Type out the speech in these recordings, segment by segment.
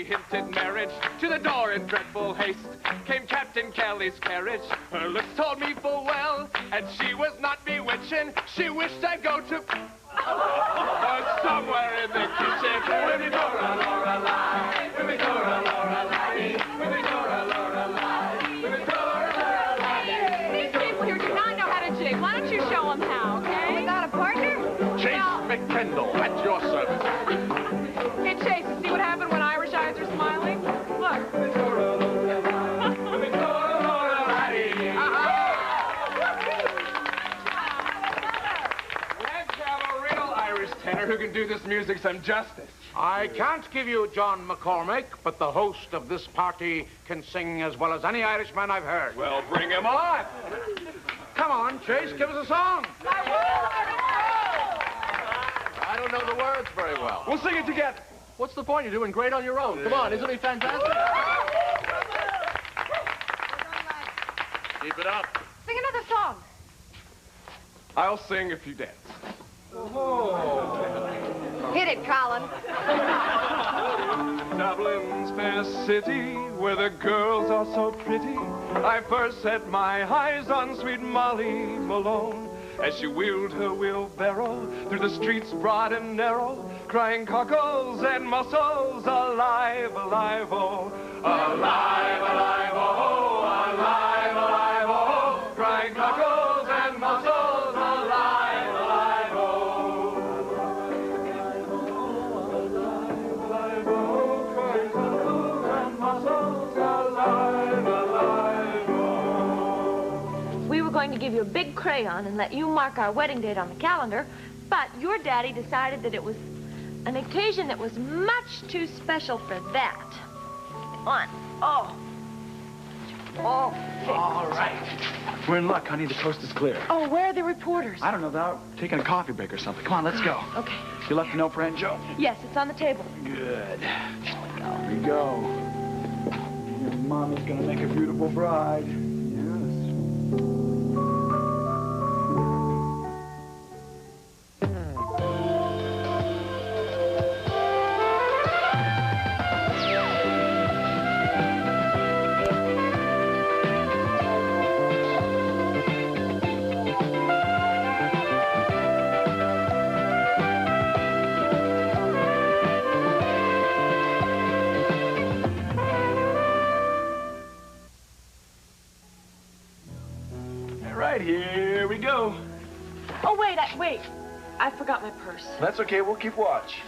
she hinted marriage. To the door in dreadful haste came Captain Kelly's carriage. Her looks told me full well, and she was not bewitching. She wished I'd go to... or somewhere in the kitchen. With Dora, Lorelei, with Dora, Lorelei, with Dora, Lorelei, with Dora, Lorelei. These people here do not know how to jig. Why don't you show them how, okay? Without a partner? Chase McKendall, at your service. Hey, Chase, see what happened when Irish eyes are smiling? Look. With Dora, Lorelei, with Dora, Lorelei. Let's have a real Irish tenor who can do this music some justice. I can't give you John McCormick, but the host of this party can sing as well as any Irishman I've heard. Well, bring him on. Come on, Chase, give us a song. I don't know the words very well. We'll sing it together. What's the point? You're doing great on your own. Come on, isn't he fantastic? Keep it up. Sing another song. I'll sing if you dance. Hit it, Colin. Dublin's fair city, where the girls are so pretty, I first set my eyes on sweet Molly Malone, as she wheeled her wheelbarrow through the streets broad and narrow, crying cockles and mussels, alive, alive, oh, alive, alive, oh, alive, alive, oh, crying cockles and mussels, alive, alive, oh. Alive, oh, crying cockles and mussels, alive, alive, oh. We were going to give you a big crayon and let you mark our wedding date on the calendar, but your daddy decided that it was an occasion that was much too special for that. One. Oh. Oh. All right. We're in luck, honey. The coast is clear. Oh, where are the reporters? I don't know. They're out taking a coffee break or something. Come on, let's go. Okay. You left a note for Aunt Joe? Yes, it's on the table. Good. Here we go. Your mommy's gonna make a beautiful bride. Yes. All right, here we go. Oh, wait, wait. I forgot my purse. That's okay. We'll keep watch.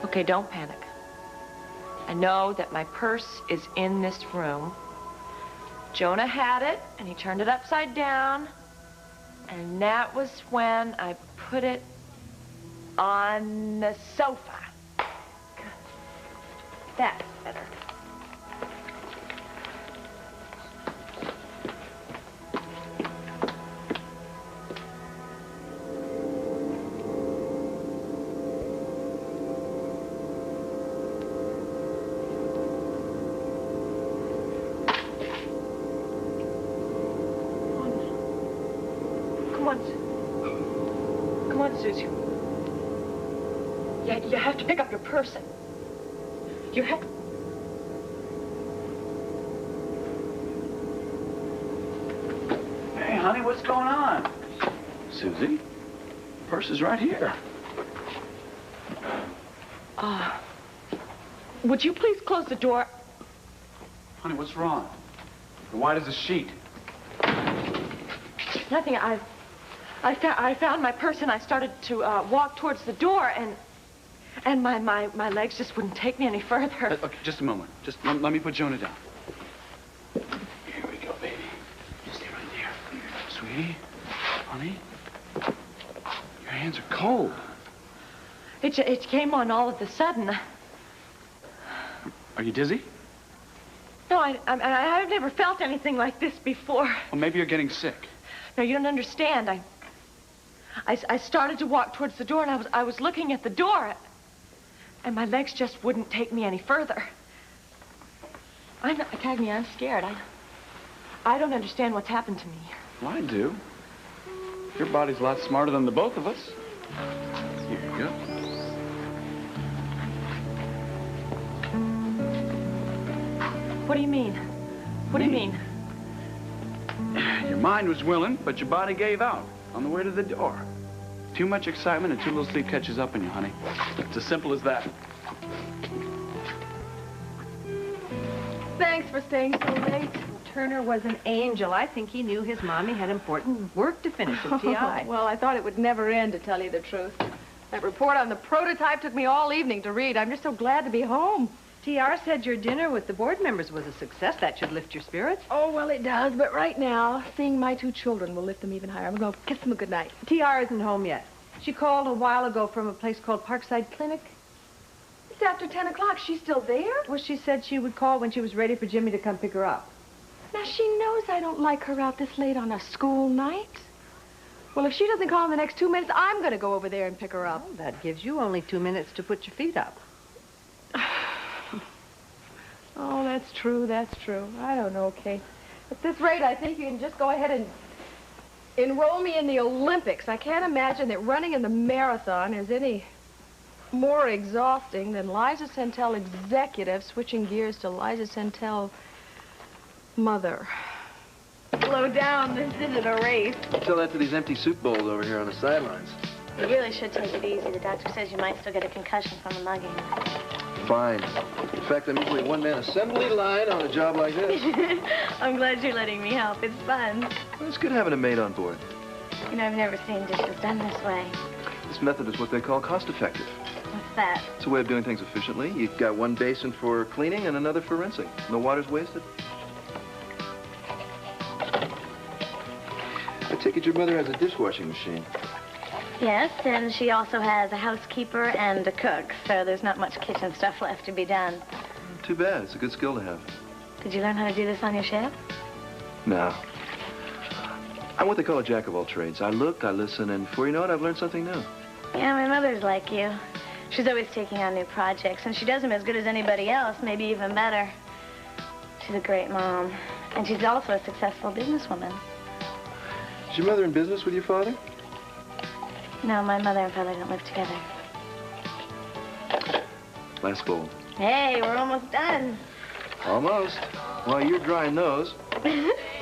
Okay, don't panic. I know that my purse is in this room. Jonah had it, and he turned it upside down. And that was when I put it on the sofa. That's better. Come on, Susie. You have to pick up your purse. You have... Hey, honey, what's going on? Susie, purse is right here. Would you please close the door? Honey, what's wrong? Why does the sheet? Nothing. I found my purse and I started to walk towards the door and my legs just wouldn't take me any further. Okay, just a moment. Just let me put Jonah down. Here we go, baby. You stay right there. Sweetie, honey, your hands are cold. It came on all of a sudden. Are you dizzy? No, I've never felt anything like this before. Well, maybe you're getting sick. No, you don't understand. I started to walk towards the door, and I was looking at the door, and my legs just wouldn't take me any further. Cagney, I'm scared. I don't understand what's happened to me. Well, I do. Your body's a lot smarter than the both of us. Here you go. What do you mean? What do you mean? Your mind was willing, but your body gave out on the way to the door. Too much excitement and too little sleep catches up on you, honey. It's as simple as that. Thanks for staying so late. Turner was an angel. I think he knew his mommy had important work to finish at TI. Well, I thought it would never end, to tell you the truth. That report on the prototype took me all evening to read. I'm just so glad to be home. TR said your dinner with the board members was a success. That should lift your spirits. Oh, well, it does. But right now, seeing my 2 children will lift them even higher. I'm going to kiss them a good night. TR isn't home yet. She called a while ago from a place called Parkside Clinic. It's after 10 o'clock. She's still there? Well, she said she would call when she was ready for Jimmy to come pick her up. Now, she knows I don't like her out this late on a school night. Well, if she doesn't call in the next 2 minutes, I'm going to go over there and pick her up. Well, that gives you only 2 minutes to put your feet up. Oh, that's true, that's true. I don't know, Kate. At this rate, I think you can just go ahead and enroll me in the Olympics. I can't imagine that running in the marathon is any more exhausting than Liza Centel executive switching gears to Liza Centel mother. Slow down, this isn't a race. Tell that to these empty soup bowls over here on the sidelines. You really should take it easy. The doctor says you might still get a concussion from a mugging. Fine. In fact, I'm usually a one-man assembly line on a job like this. I'm glad you're letting me help. It's fun. Well, it's good having a maid on board. You know, I've never seen dishes done this way. This method is what they call cost-effective. What's that? It's a way of doing things efficiently. You've got one basin for cleaning and another for rinsing. No water's wasted. I take it your mother has a dishwashing machine. Yes, and she also has a housekeeper and a cook, so there's not much kitchen stuff left to be done. Too bad. It's a good skill to have. Did you learn how to do this on your ship? No. I'm what they call a jack of all trades. I look, I listen, and before you know it, I've learned something new. Yeah, my mother's like you. She's always taking on new projects, and she does them as good as anybody else, maybe even better. She's a great mom, and she's also a successful businesswoman. Is your mother in business with your father? No, my mother and father don't live together. Last bowl. Hey, we're almost done. Almost. While you're drying those,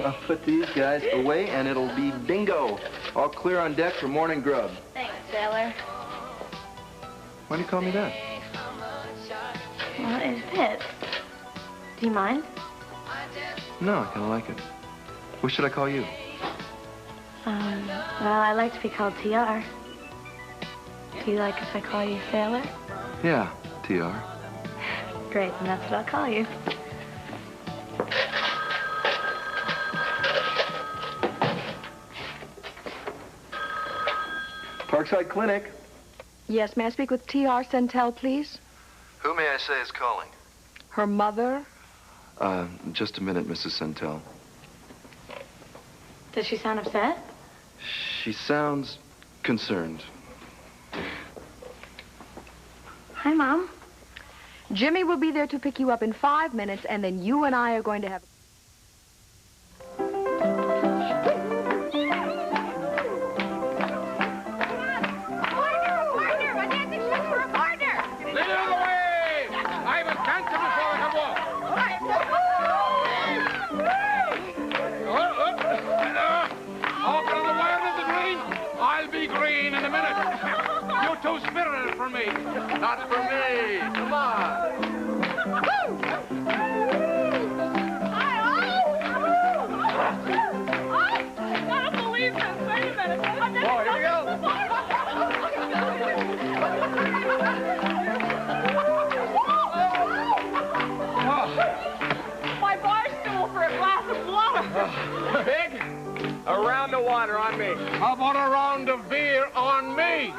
I'll put these guys away, and it'll be bingo. All clear on deck for morning grub. Thanks, sailor. Why do you call me that? Well, it fits. Do you mind? No, I kind of like it. What should I call you? Well, I like to be called TR. Do you like if I call you Sailor? Yeah, TR. Great, and that's what I'll call you. Parkside Clinic. Yes, may I speak with T.R. Centel, please? Who may I say is calling? Her mother? Just a minute, Mrs. Centel. Does she sound upset? She sounds concerned. Hi, Mom. Jimmy will be there to pick you up in 5 minutes, and then you and I are going to have... Too spirited for me. Not for me. Come on. I don't believe this. Wait a minute. Oh, here we go. My bar stool for a glass of water. Big? A round of water on me. How about a round of beer on me?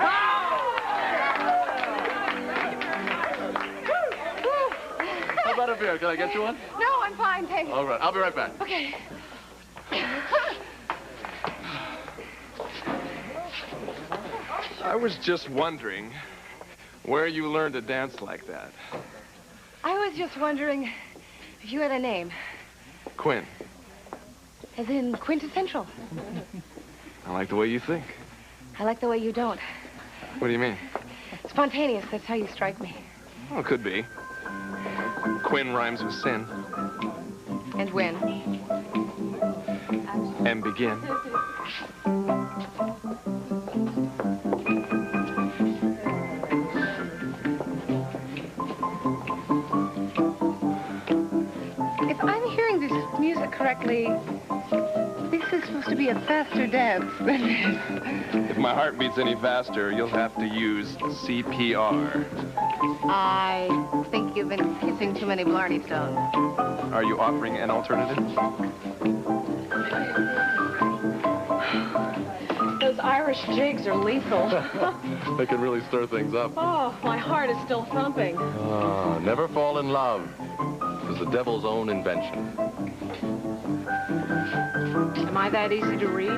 How about a beer? Can I get you one? No, I'm fine, thanks. All right, I'll be right back. Okay. I was just wondering where you learned to dance like that. I was just wondering if you had a name. Quinn. As in quintessential. I like the way you think. I like the way you don't. What do you mean? Spontaneous, that's how you strike me. Well, it could be. Quinn rhymes with sin. And when? And begin. If I'm hearing this music correctly, this is supposed to be a faster dance than this. If my heart beats any faster, you'll have to use CPR. I think you've been kissing too many Blarney Stones. Are you offering an alternative? Those Irish jigs are lethal. They can really stir things up. Oh, my heart is still thumping. Never fall in love. It was the devil's own invention. Am I that easy to read?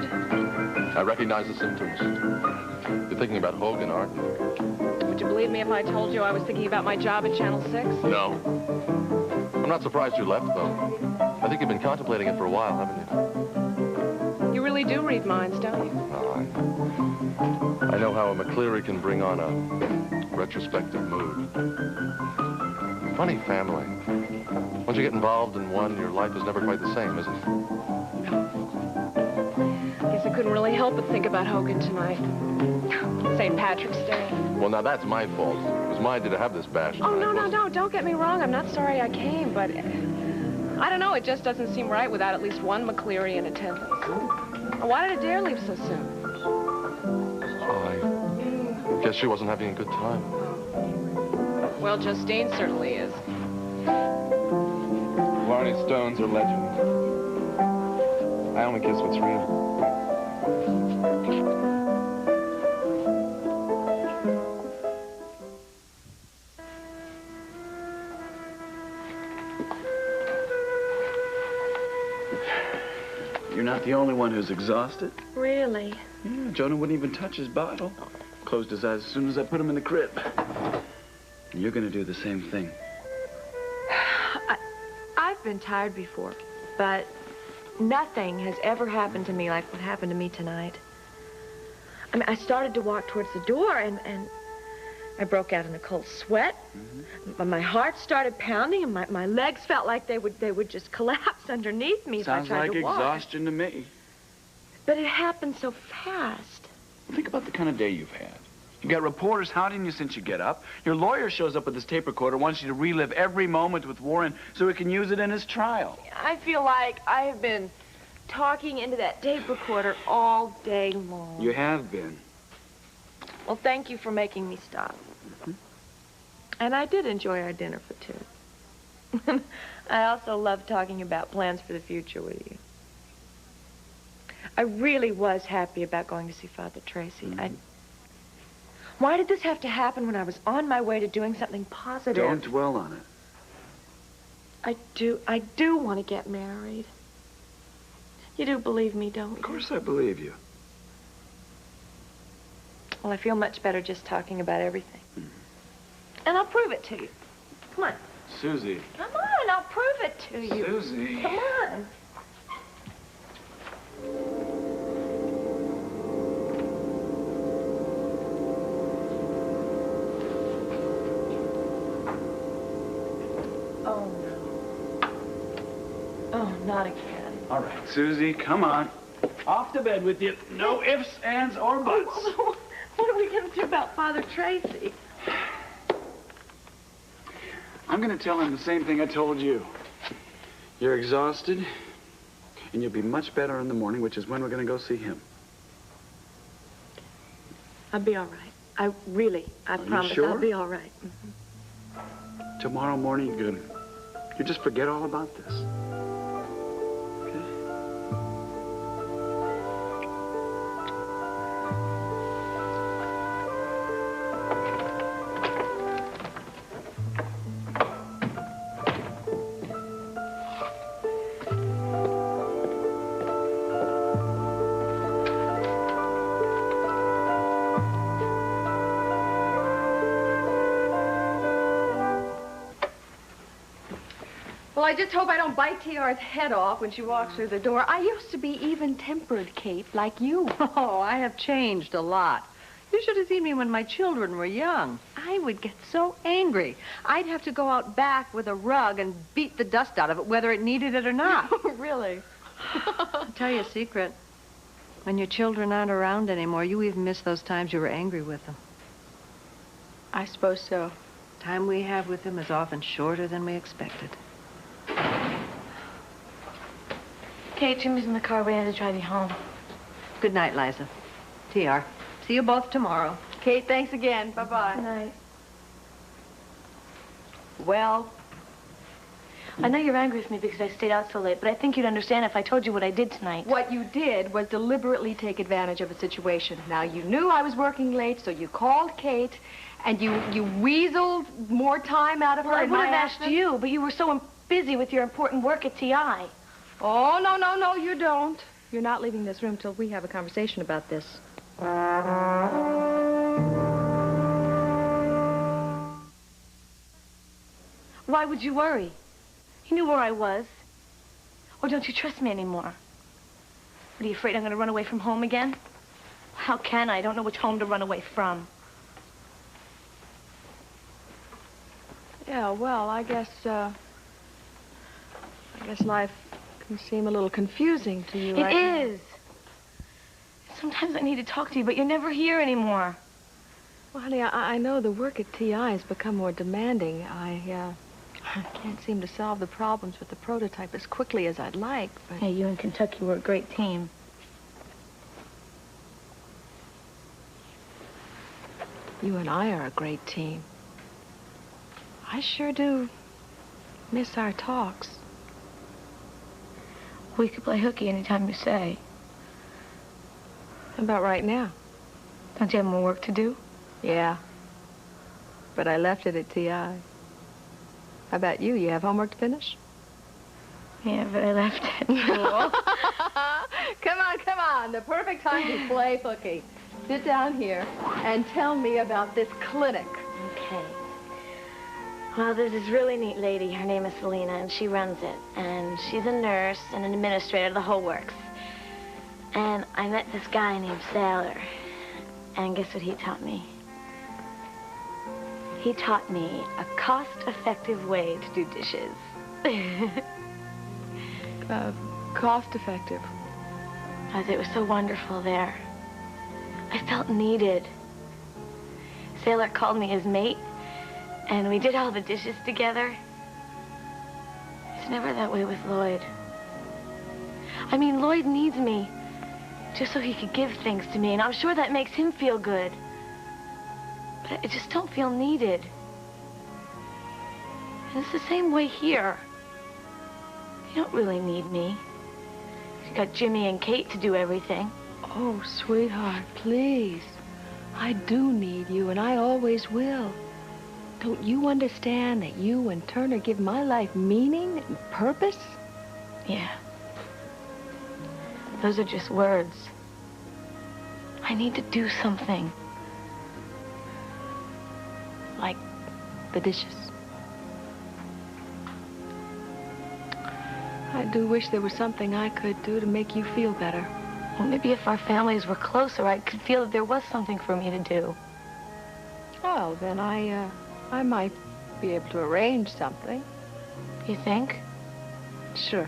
I recognize the symptoms. You're thinking about Hogan, aren't you? Would you believe me if I told you I was thinking about my job at Channel 6? No. I'm not surprised you left, though. I think you've been contemplating it for a while, haven't you? You really do read minds, don't you? Oh, I know how a McCleary can bring on a retrospective mood. Funny family. Once you get involved in one, your life is never quite the same, is it? Guess I couldn't really help but think about Hogan tonight. St. Patrick's Day. Well, now that's my fault. It was my idea to have this bash Oh, tonight, no, wasn't it? don't get me wrong. I'm not sorry I came, but I don't know. It just doesn't seem right without at least one McCleary in attendance. Why did Adair leave so soon? I guess she wasn't having a good time. Well, Justine certainly is. Blarney Stones are legend. I only kiss what's real. You're not the only one who's exhausted. Really? Yeah, Jonah wouldn't even touch his bottle. Closed his eyes as soon as I put him in the crib. And you're gonna do the same thing. I've been tired before, but nothing has ever happened to me like what happened to me tonight. I mean, I started to walk towards the door, and I broke out in a cold sweat. My heart started pounding, and my legs felt like they would just collapse underneath me if I Sounds tried like to walk. exhaustion to me. But it happened so fast. Think about the kind of day you've had. You got reporters hounding you since you get up. Your lawyer shows up with his tape recorder, wants you to relive every moment with Warren so he can use it in his trial. I feel like I have been talking into that tape recorder all day long. You have been. Well, thank you for making me stop. And I did enjoy our dinner for two. I also love talking about plans for the future with you. I really was happy about going to see Father Tracy. Why did this have to happen when I was on my way to doing something positive? Don't dwell on it. I do want to get married. You do believe me, don't you? Of course I believe you. Well, I feel much better just talking about everything. And I'll prove it to you. Come on. Susie. Come on, I'll prove it to you. Susie. Come on. Oh, no. Oh, not again. All right, Susie, come on. Off to bed with you. No ifs, ands, or buts. What are we going to do about Father Tracy? I'm going to tell him the same thing I told you. You're exhausted, and you'll be much better in the morning, which is when we're going to go see him. I'll be all right. I promise sure? I'll be all right. Tomorrow morning, you just forget all about this. Okay? Well, I just hope I don't bite T.R.'s head off when she walks through the door. I used to be even-tempered, Kate, like you. Oh, I have changed a lot. You should have seen me when my children were young. I would get so angry. I'd have to go out back with a rug and beat the dust out of it, whether it needed it or not. Really? I'll tell you a secret. When your children aren't around anymore, you even miss those times you were angry with them. I suppose so. Time we have with them is often shorter than we expected. Kate, Jimmy's in the car waiting to drive you home. Good night, Liza. T.R. See you both tomorrow. Kate, thanks again. Bye-bye. Good night. Well, I know you're angry with me because I stayed out so late, but I think you'd understand if I told you what I did tonight. what you did was deliberately take advantage of a situation. Now, you knew I was working late, so you called Kate, and you weaseled more time out of her. Well, I in would my have asked absence. you, but you were so busy with your important work at TI. Oh, no, you don't. You're not leaving this room till we have a conversation about this. Why would you worry? You knew where I was. Or don't you trust me anymore? What, are you afraid I'm going to run away from home again? How can I? I don't know which home to run away from. Yeah, well, I guess life can seem a little confusing to you. It is. Sometimes I need to talk to you, but you're never here anymore. Well, honey, I know the work at TI has become more demanding. I can't seem to solve the problems with the prototype as quickly as I'd like, but... Hey, you and Kentucky were a great team. You and I are a great team. I sure do miss our talks. We could play hooky anytime you say. How about right now? Don't you have more work to do? Yeah. But I left it at TI. How about you? You have homework to finish? Yeah, but I left it. Come on. The perfect time to play hooky. Sit down here and tell me about this clinic. Okay. Well, there's this really neat lady. Her name is Selena, and she runs it. And she's a nurse and an administrator, the whole works. And I met this guy named Sailor. And guess what he taught me? He taught me a cost-effective way to do dishes. Cost-effective. Because it was so wonderful there. I felt needed. Sailor called me his mate, and we did all the dishes together. It's never that way with Lloyd. I mean, Lloyd needs me just so he could give things to me, and I'm sure that makes him feel good. But I just don't feel needed. And it's the same way here. You don't really need me. You got Jimmy and Kate to do everything. Oh, sweetheart, please. I do need you, and I always will. Don't you understand that you and Turner give my life meaning and purpose? Yeah. Those are just words. I need to do something. Like the dishes. I do wish there was something I could do to make you feel better. Well, maybe if our families were closer, I could feel that there was something for me to do. Oh, then I might be able to arrange something. You think? Sure.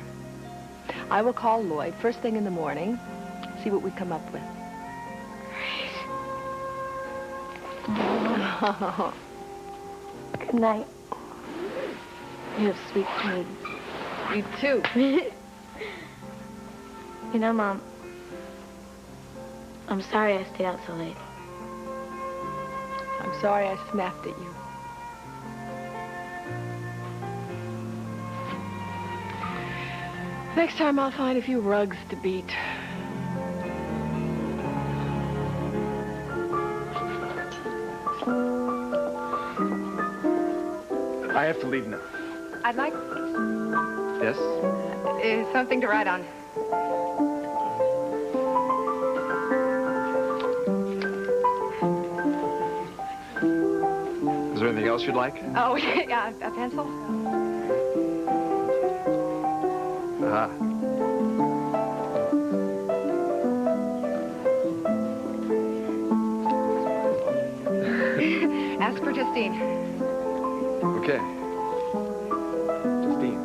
I will call Lloyd first thing in the morning, see what we come up with. Great. Good night. You have sweet dreams. You too. You know, Mom, I'm sorry I stayed out so late. I'm sorry I snapped at you. Next time I'll find a few rugs to beat. I have to leave now. I'd like Yes? something to write on. Is there anything else you'd like? Oh, yeah, a pencil? Ah. Ask for Justine. Okay. Justine.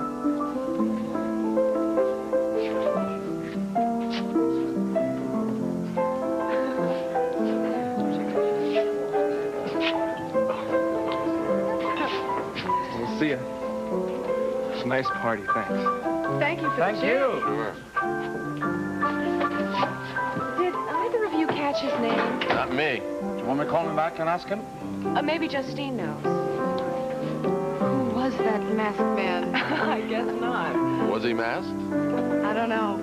We'll see ya. It's a nice party, thanks. Thank you for the you. Sure. Did either of you catch his name? Not me. Do you want me to call him back and ask him? Maybe Justine knows. Who was that masked man? I guess not. Was he masked? I don't know.